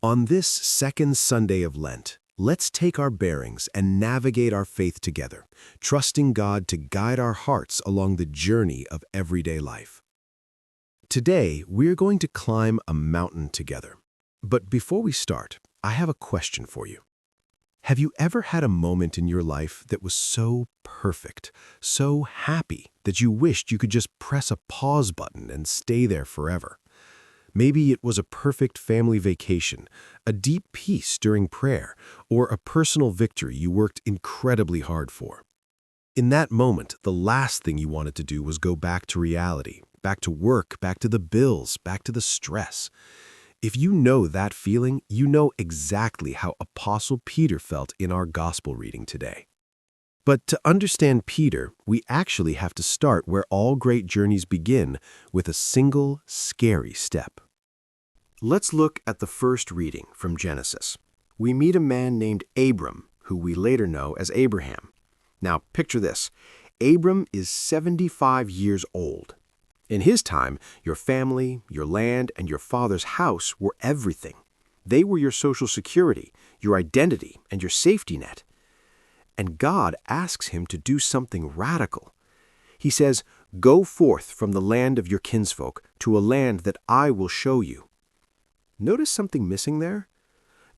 On this second Sunday of Lent, let's take our bearings and navigate our faith together, trusting God to guide our hearts along the journey of everyday life. Today, we're going to climb a mountain together. But before we start, I have a question for you. Have you ever had a moment in your life that was so perfect, so happy, that you wished you could just press a pause button and stay there forever? Maybe it was a perfect family vacation, a deep peace during prayer, or a personal victory you worked incredibly hard for. In that moment, the last thing you wanted to do was go back to reality, back to work, back to the bills, back to the stress. If you know that feeling, you know exactly how Apostle Peter felt in our gospel reading today. But to understand Peter, we actually have to start where all great journeys begin, with a single, scary step. Let's look at the first reading from Genesis. We meet a man named Abram, who we later know as Abraham. Now, picture this. Abram is 75 years old. In his time, your family, your land, and your father's house were everything. They were your social security, your identity, and your safety net. And God asks him to do something radical. He says, "Go forth from the land of your kinsfolk to a land that I will show you." Notice something missing there?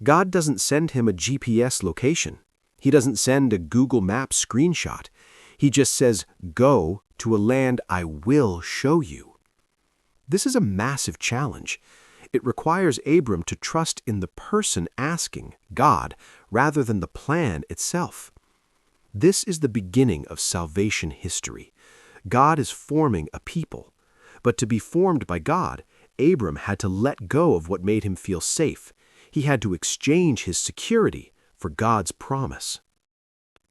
God doesn't send him a GPS location. He doesn't send a Google Maps screenshot. He just says, "Go to a land I will show you." This is a massive challenge. It requires Abram to trust in the person asking, God, rather than the plan itself. This is the beginning of salvation history. God is forming a people. But to be formed by God, Abram had to let go of what made him feel safe. He had to exchange his security for God's promise.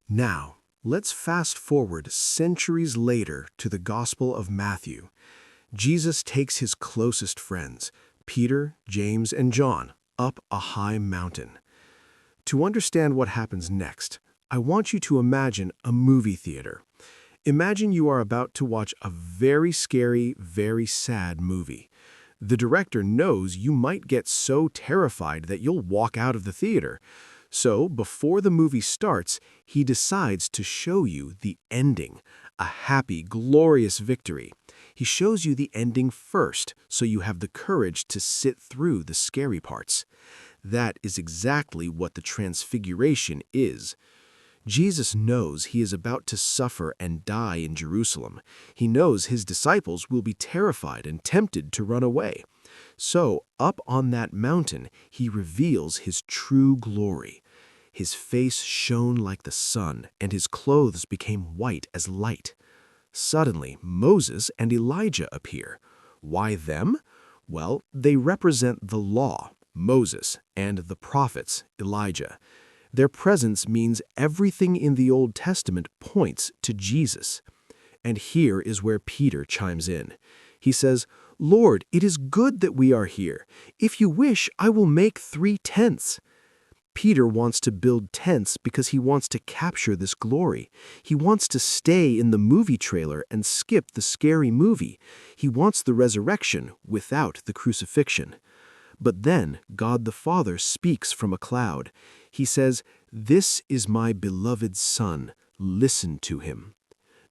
Now, let's fast forward centuries later to the Gospel of Matthew. Jesus takes his closest friends, Peter, James, and John, up a high mountain. To understand what happens next, I want you to imagine a movie theater. Imagine you are about to watch a very scary, very sad movie. The director knows you might get so terrified that you'll walk out of the theater. So, before the movie starts, he decides to show you the ending, a happy, glorious victory. He shows you the ending first, so you have the courage to sit through the scary parts. That is exactly what the Transfiguration is. Jesus knows he is about to suffer and die in Jerusalem. He knows his disciples will be terrified and tempted to run away. So, up on that mountain, he reveals his true glory. His face shone like the sun, and his clothes became white as light. Suddenly, Moses and Elijah appear. Why them? Well, they represent the law, Moses, and the prophets, Elijah. Their presence means everything in the Old Testament points to Jesus. And here is where Peter chimes in. He says, "Lord, it is good that we are here. If you wish, I will make 3 tents." Peter wants to build tents because he wants to capture this glory. He wants to stay in the movie trailer and skip the scary movie. He wants the resurrection without the crucifixion. But then God the Father speaks from a cloud. He says, "This is my beloved Son. Listen to him."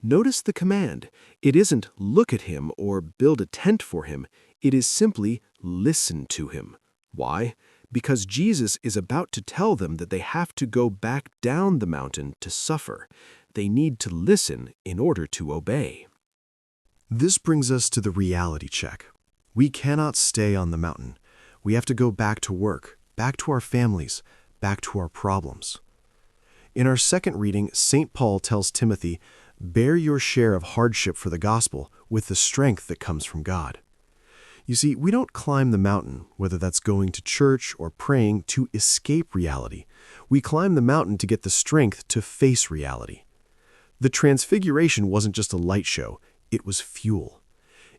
Notice the command. It isn't look at him or build a tent for him. It is simply listen to him. Why? Because Jesus is about to tell them that they have to go back down the mountain to suffer. They need to listen in order to obey. This brings us to the reality check. We cannot stay on the mountain. We have to go back to work, back to our families, back to our problems. In our second reading, St. Paul tells Timothy, "Bear your share of hardship for the gospel with the strength that comes from God." You see, we don't climb the mountain, whether that's going to church or praying, to escape reality. We climb the mountain to get the strength to face reality. The Transfiguration wasn't just a light show, it was fuel.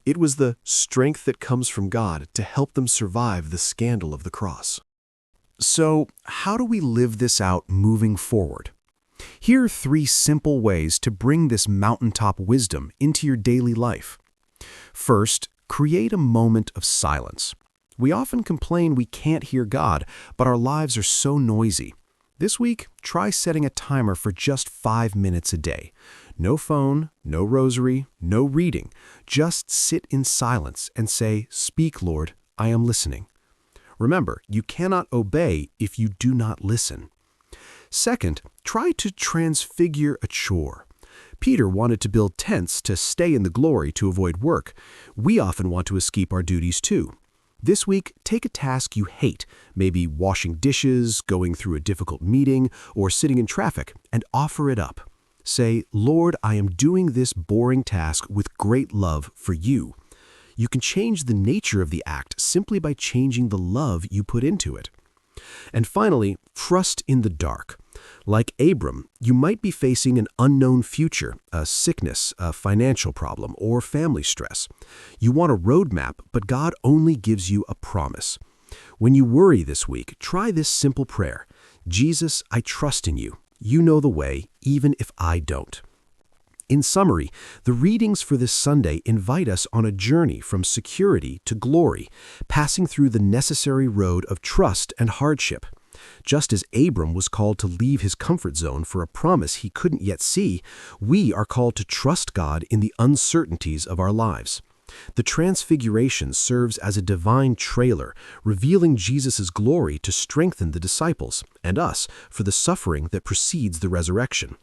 It was the strength that comes from God to help them survive the scandal of the cross. So, how do we live this out moving forward? Here are 3 simple ways to bring this mountaintop wisdom into your daily life. First, create a moment of silence. We often complain we can't hear God, but our lives are so noisy. This week, try setting a timer for just 5 minutes a day. No phone, no rosary, no reading. Just sit in silence and say, "Speak, Lord, I am listening." Remember, you cannot obey if you do not listen. Second, try to transfigure a chore. Peter wanted to build tents to stay in the glory to avoid work. We often want to escape our duties too. This week, take a task you hate, maybe washing dishes, going through a difficult meeting, or sitting in traffic, and offer it up. Say, "Lord, I am doing this boring task with great love for you." You can change the nature of the act simply by changing the love you put into it. And finally, trust in the dark. Like Abram, you might be facing an unknown future, a sickness, a financial problem, or family stress. You want a roadmap, but God only gives you a promise. When you worry this week, try this simple prayer. "Jesus, I trust in you. You know the way, even if I don't." In summary, the readings for this Sunday invite us on a journey from security to glory, passing through the necessary road of trust and hardship. Just as Abram was called to leave his comfort zone for a promise he couldn't yet see, we are called to trust God in the uncertainties of our lives. The Transfiguration serves as a divine trailer, revealing Jesus' glory to strengthen the disciples, and us, for the suffering that precedes the resurrection.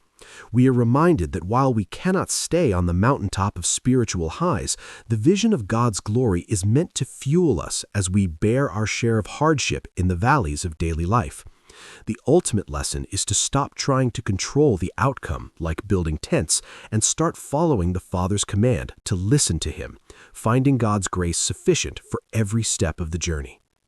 We are reminded that while we cannot stay on the mountaintop of spiritual highs, the vision of God's glory is meant to fuel us as we bear our share of hardship in the valleys of daily life. The ultimate lesson is to stop trying to control the outcome, like building tents, and start following the Father's command to listen to Him, finding God's grace sufficient for every step of the journey.